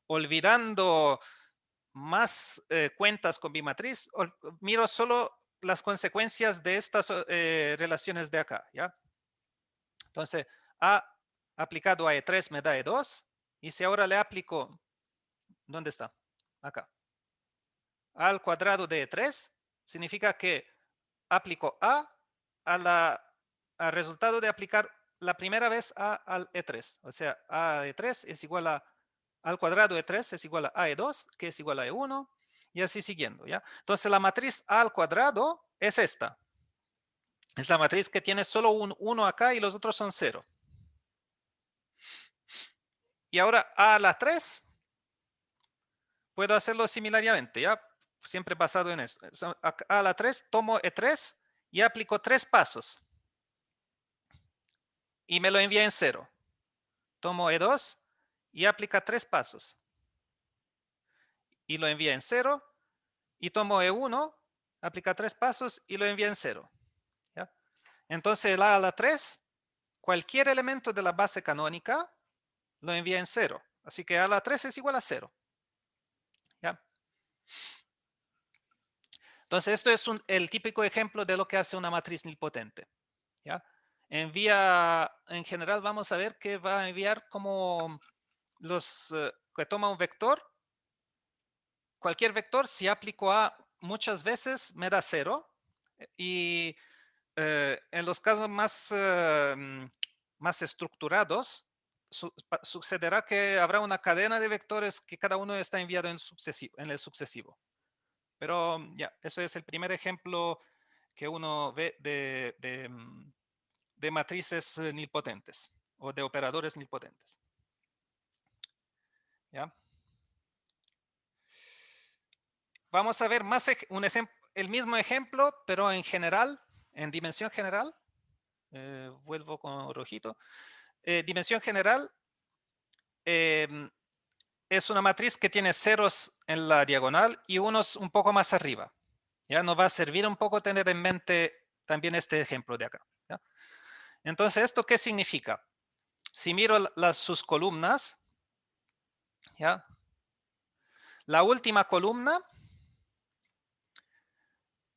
olvidando más cuentas con bimatriz, miro solo las consecuencias de estas relaciones de acá. ¿Ya? Entonces, A aplicado a E3 me da E2. Y si ahora le aplico, ¿dónde está? Acá. A al cuadrado de E3 significa que aplico A al resultado de aplicar la primera vez A al E3. O sea, A de 3 es igual al cuadrado de 3 es igual a E2, que es igual a E1, y así siguiendo. ¿ya? Entonces la matriz A al cuadrado es esta. Es la matriz que tiene solo un 1 acá y los otros son 0. Y ahora A a la 3 puedo hacerlo similarmente. ¿ya? siempre basado en esto. A la 3 tomo E3 y aplico 3 pasos. Y me lo envía en 0. Tomo E2 y aplica 3 pasos. Y lo envía en 0. Y tomo E1, aplica 3 pasos y lo envía en 0. ¿Ya? Entonces el a la 3, cualquier elemento de la base canónica lo envía en 0. Así que a la 3 es igual a 0. ¿Ya? Entonces esto es el típico ejemplo de lo que hace una matriz nilpotente. ¿Ya? Envía, en general vamos a ver que va a enviar como que toma un vector. Cualquier vector, si aplico A muchas veces, me da 0. Y en los casos más estructurados, sucederá que habrá una cadena de vectores que cada uno está enviado en el sucesivo. Pero ya, eso es el primer ejemplo que uno ve de matrices nilpotentes o de operadores nilpotentes. ¿Ya? Vamos a ver el mismo ejemplo, pero en general, en dimensión general. Vuelvo con rojito. Dimensión general es una matriz que tiene ceros en la diagonal y unos un poco más arriba. Ya nos va a servir un poco tener en mente también este ejemplo de acá. ¿Ya? Entonces, ¿esto qué significa? Si miro sus columnas, ¿ya? La última columna,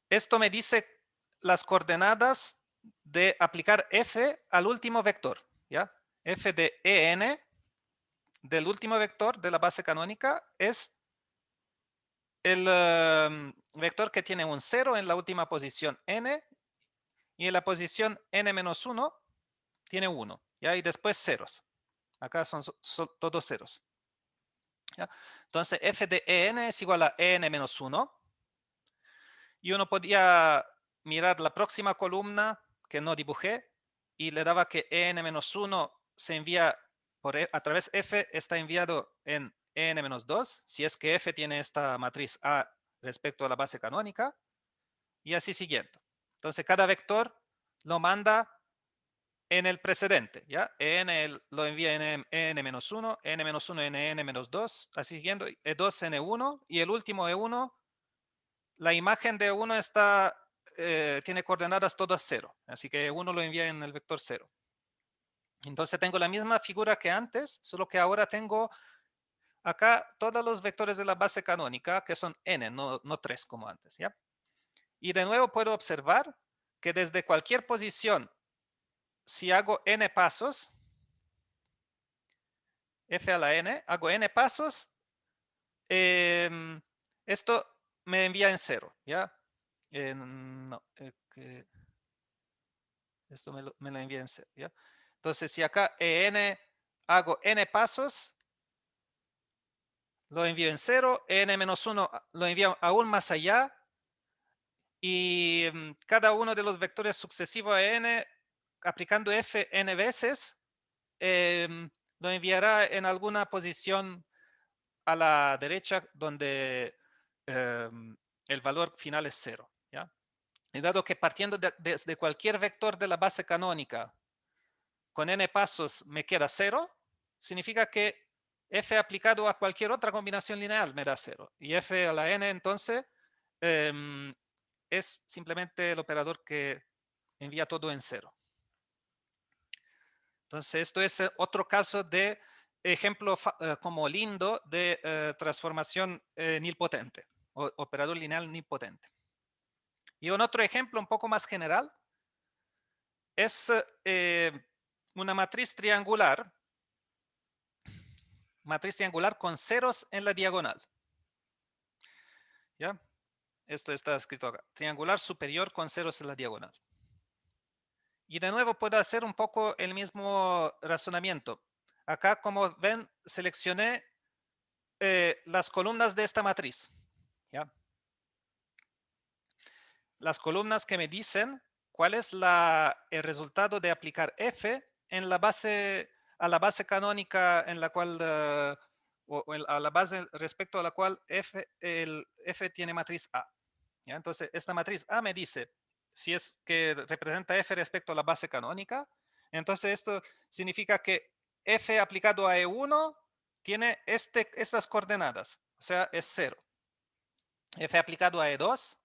esto me dice las coordenadas de aplicar f al último vector. ¿Ya? F de en del último vector de la base canónica es el vector que tiene un 0 en la última posición n y en la posición n-1 tiene 1. ¿Ya? Y después ceros. Acá son todos ceros. ¿Ya? Entonces f de en es igual a en-1 y uno podía mirar la próxima columna que no dibujé y le daba que en-1 se envía a través f, está enviado en en-2, si es que f tiene esta matriz A respecto a la base canónica, y así siguiendo. Entonces cada vector lo manda en el precedente, ¿ya? Lo envía en n-1, n-1 en n-2, así siguiendo, e2 en e1, y el último e1, la imagen de 1 tiene coordenadas todas 0, así que 1 lo envía en el vector 0. Entonces tengo la misma figura que antes, solo que ahora tengo acá todos los vectores de la base canónica, que son n, no 3 como antes, ¿ya? Y de nuevo puedo observar que desde cualquier posición, si hago n pasos, f a la n, hago n pasos, esto me envía en 0, ¿ya? No, esto me lo envía en 0, ¿ya? Entonces, si acá en hago n pasos, lo envío en 0, n-1 lo envío aún más allá, y cada uno de los vectores sucesivos a n, aplicando f n veces, lo enviará en alguna posición a la derecha donde el valor final es 0. ¿Ya? Y dado que partiendo desde cualquier vector de la base canónica con n pasos me queda 0, significa que f aplicado a cualquier otra combinación lineal me da 0. Y f a la n entonces es simplemente el operador que envía todo en 0. Entonces esto es otro caso de ejemplo como lindo de transformación nilpotente, o operador lineal nilpotente. Y un otro ejemplo un poco más general es una matriz triangular con ceros en la diagonal. ¿Ya? Esto está escrito acá. Triangular superior con ceros en la diagonal. Y de nuevo puedo hacer un poco el mismo razonamiento. Acá, como ven, seleccioné las columnas de esta matriz. ¿Ya? Las columnas que me dicen cuál es el resultado de aplicar f en a la base canónica en la cual a la base respecto a la cual el F tiene matriz A. ¿Ya? Entonces, esta matriz A me dice si es que representa F respecto a la base canónica. Entonces, esto significa que F aplicado a E1 tiene estas coordenadas, o sea, es 0. F aplicado a E2,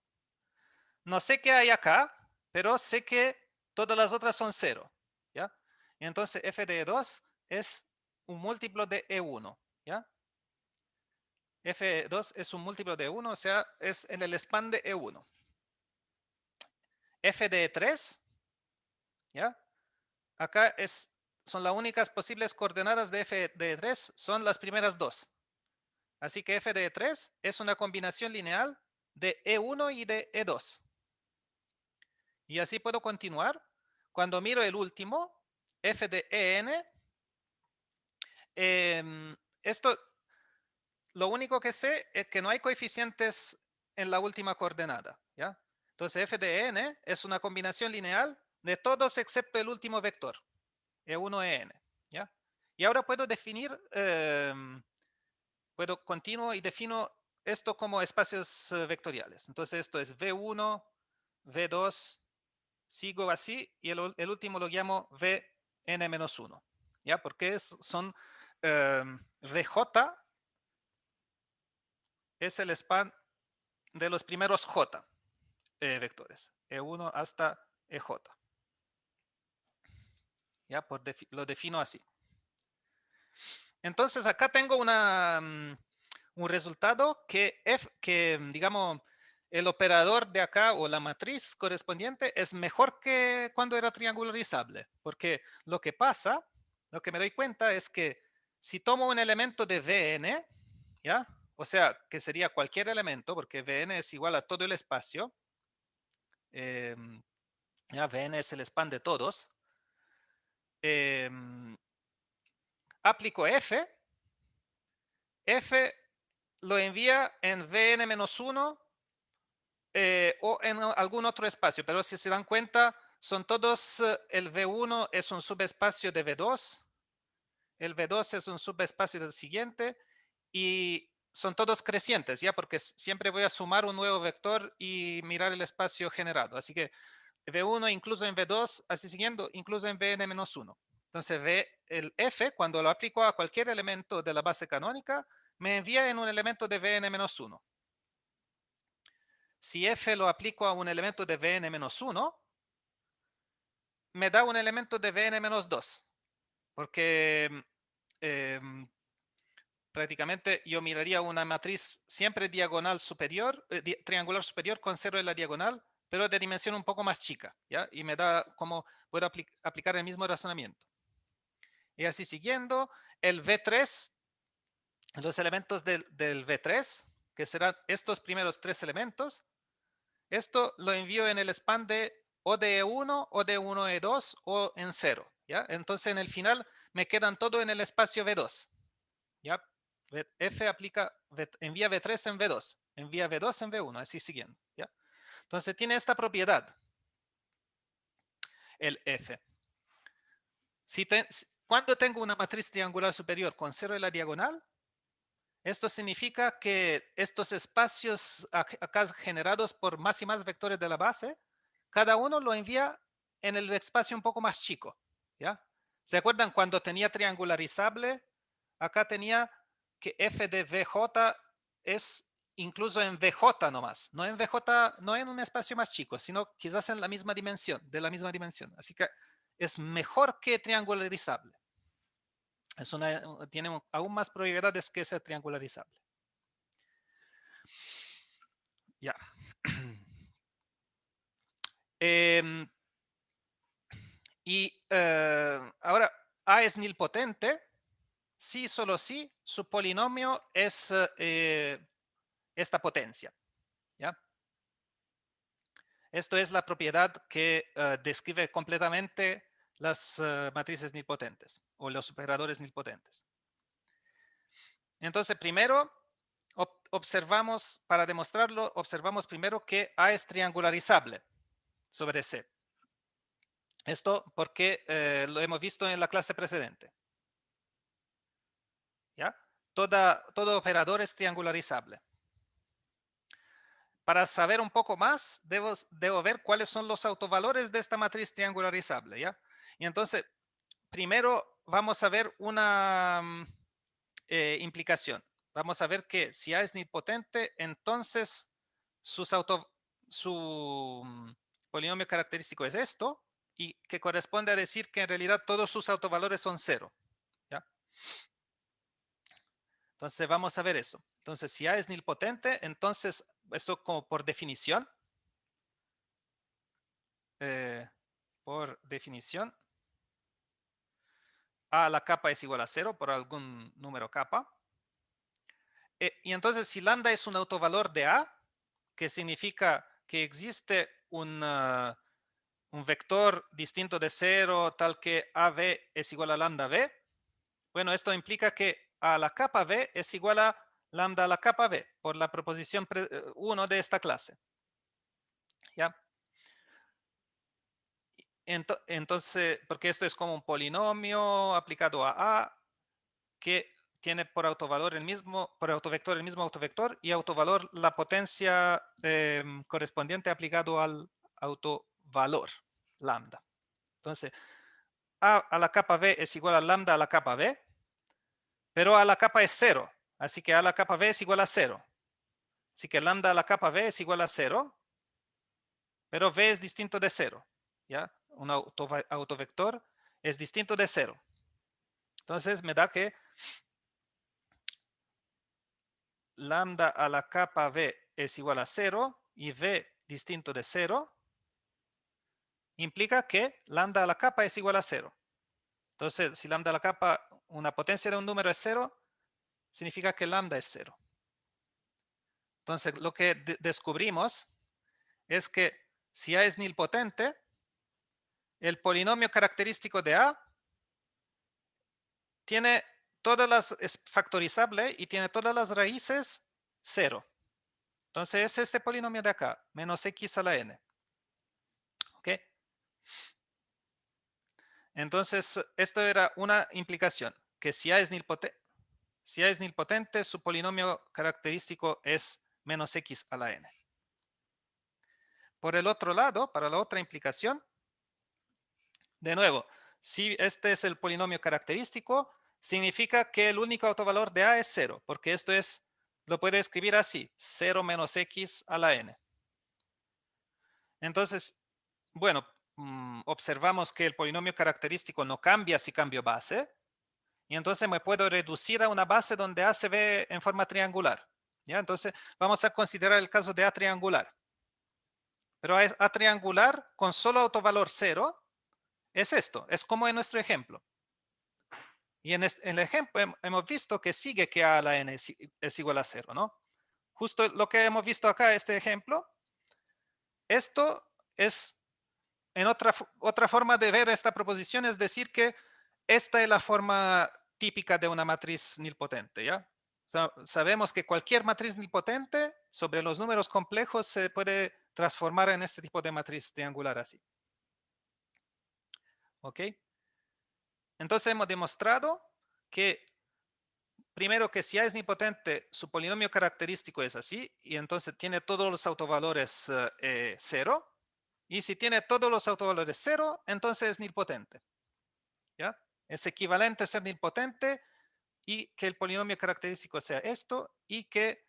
no sé qué hay acá, pero sé que todas las otras son 0. ¿Ya? Entonces, F de E2 es un múltiplo de E1. ¿Ya? F2 es un múltiplo de 1, o sea, es en el span de E1. F de 3, ¿ya? Acá son las únicas posibles coordenadas de F de 3, son las primeras dos. Así que F de 3 es una combinación lineal de E1 y de E2. Y así puedo continuar. Cuando miro el último, F de EN, esto, lo único que sé es que no hay coeficientes en la última coordenada, ¿ya? Entonces F de EN es una combinación lineal de todos excepto el último vector, E1, EN, ¿ya? Y ahora puedo definir, continuo y defino esto como espacios vectoriales. Entonces esto es V1, V2, sigo así, y el último lo llamo Vn-1, ¿ya? Porque son Vj es el span de los primeros J vectores, E1 hasta EJ. ¿Ya? Lo defino así. Entonces acá tengo un resultado que digamos, el operador de acá o la matriz correspondiente es mejor que cuando era triangularizable. Porque lo que pasa, lo que me doy cuenta es que si tomo un elemento de Vn, ¿ya? O sea, que sería cualquier elemento, porque Vn es igual a todo el espacio. Ya, Vn es el span de todos. Aplico F. F lo envía en Vn-1 o en algún otro espacio, pero si se dan cuenta, son todos, el V1 es un subespacio de V2, el V2 es un subespacio del siguiente, y son todos crecientes, ¿ya? Porque siempre voy a sumar un nuevo vector y mirar el espacio generado. Así que V1 incluso en V2, así siguiendo, incluso en Vn-1. Entonces, el F, cuando lo aplico a cualquier elemento de la base canónica, me envía en un elemento de Vn-1. Si F lo aplico a un elemento de Vn-1, me da un elemento de Vn-2, porque eh, prácticamente yo miraría una matriz siempre diagonal superior, triangular superior con 0 en la diagonal, pero de dimensión un poco más chica, ¿ya? Y me da como puedo aplicar el mismo razonamiento. Y así siguiendo, el V3, los elementos del V3, que serán estos primeros tres elementos, esto lo envío en el span de o de E1 o de 1E2 o en 0, ¿ya? Entonces en el final me quedan todo en el espacio V2, ¿ya? F envía V3 en V2, envía V2 en V1, así siguiendo, ¿ya? Entonces tiene esta propiedad, el F. Cuando tengo una matriz triangular superior con 0 en la diagonal, esto significa que estos espacios acá generados por más y más vectores de la base, cada uno lo envía en el espacio un poco más chico, ¿ya? ¿Se acuerdan cuando tenía triangularizable? Acá tenía que f de vj es incluso en vj nomás, no en vj, no en un espacio más chico, sino quizás en la misma dimensión, de la misma dimensión. Así que es mejor que triangularizable. Tiene aún más probabilidades que ser triangularizable. Ya. Y ahora, A es nilpotente si solo si su polinomio es esta potencia. ¿Ya? Esto es la propiedad que describe completamente las matrices nilpotentes o los operadores nilpotentes. Entonces, primero, observamos, para demostrarlo, observamos primero que A es triangularizable sobre C. Esto porque lo hemos visto en la clase precedente. ¿Ya? todo operador es triangularizable. Para saber un poco más, debo ver cuáles son los autovalores de esta matriz triangularizable, ¿ya? Y entonces, primero vamos a ver una implicación. Vamos a ver que si A es nilpotente, entonces su polinomio característico es esto, y que corresponde a decir que en realidad todos sus autovalores son cero, ¿ya? Entonces vamos a ver eso. Entonces, si A es nilpotente, entonces esto como por definición, A a la capa es igual a 0 por algún número capa. Y entonces si lambda es un autovalor de A, que significa que existe un vector distinto de 0 tal que AB es igual a lambda B, bueno, esto implica que A a la capa B es igual a lambda a la capa B por la proposición 1 de esta clase. ¿Ya? Entonces, porque esto es como un polinomio aplicado a A que tiene por autovector el mismo autovector y autovalor la potencia correspondiente aplicado al autovalor lambda. Entonces, A a la capa B es igual a lambda a la capa B, pero a la capa es 0, así que A a la capa B es igual a 0. Así que lambda a la capa B es igual a 0, pero B es distinto de 0. ¿Ya? Un autovector es distinto de 0. Entonces me da que lambda a la capa B es igual a 0 y B distinto de 0 implica que lambda a la capa es igual a 0. Entonces, si lambda a la capa, una potencia de un número es 0, significa que lambda es 0. Entonces, lo que descubrimos es que si A es nilpotente, el polinomio característico de A tiene es factorizable y tiene todas las raíces 0. Entonces es este polinomio de acá, menos x a la n. ¿Ok? Entonces, esto era una implicación, que si A es nilpotente, su polinomio característico es menos x a la n. Por el otro lado, para la otra implicación, de nuevo, si este es el polinomio característico, significa que el único autovalor de A es 0, porque esto lo puedo escribir así, 0 menos x a la n. Entonces, bueno, observamos que el polinomio característico no cambia si cambio base, y entonces me puedo reducir a una base donde A se ve en forma triangular. ¿Ya? Entonces, vamos a considerar el caso de A triangular. Pero A triangular con solo autovalor 0 es esto, es como en nuestro ejemplo. Y en el ejemplo hemos visto que sigue que A a la n es igual a 0, ¿no? Justo lo que hemos visto acá, este ejemplo, esto es, en otra forma de ver esta proposición es decir que esta es la forma típica de una matriz nilpotente, ¿ya? O sea, sabemos que cualquier matriz nilpotente sobre los números complejos se puede transformar en este tipo de matriz triangular así. ¿Ok? Entonces hemos demostrado que primero que si A es nilpotente, su polinomio característico es así, y entonces tiene todos los autovalores 0. Y si tiene todos los autovalores 0, entonces es nilpotente. ¿Ya? Es equivalente a ser nilpotente y que el polinomio característico sea esto y que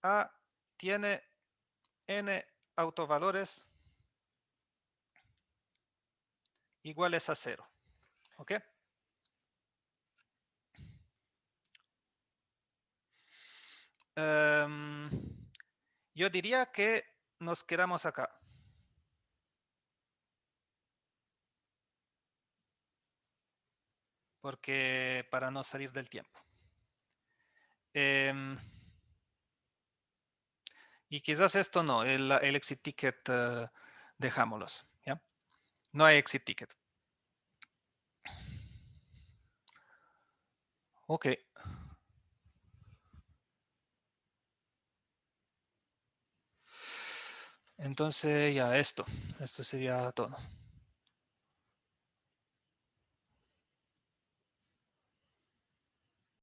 A tiene n autovalores iguales a 0. ¿Ok? Yo diría que nos quedamos acá. Porque para no salir del tiempo. Y quizás esto no, el exit ticket dejámoslos. ¿Ya? No hay exit ticket. Ok. Entonces ya esto sería todo.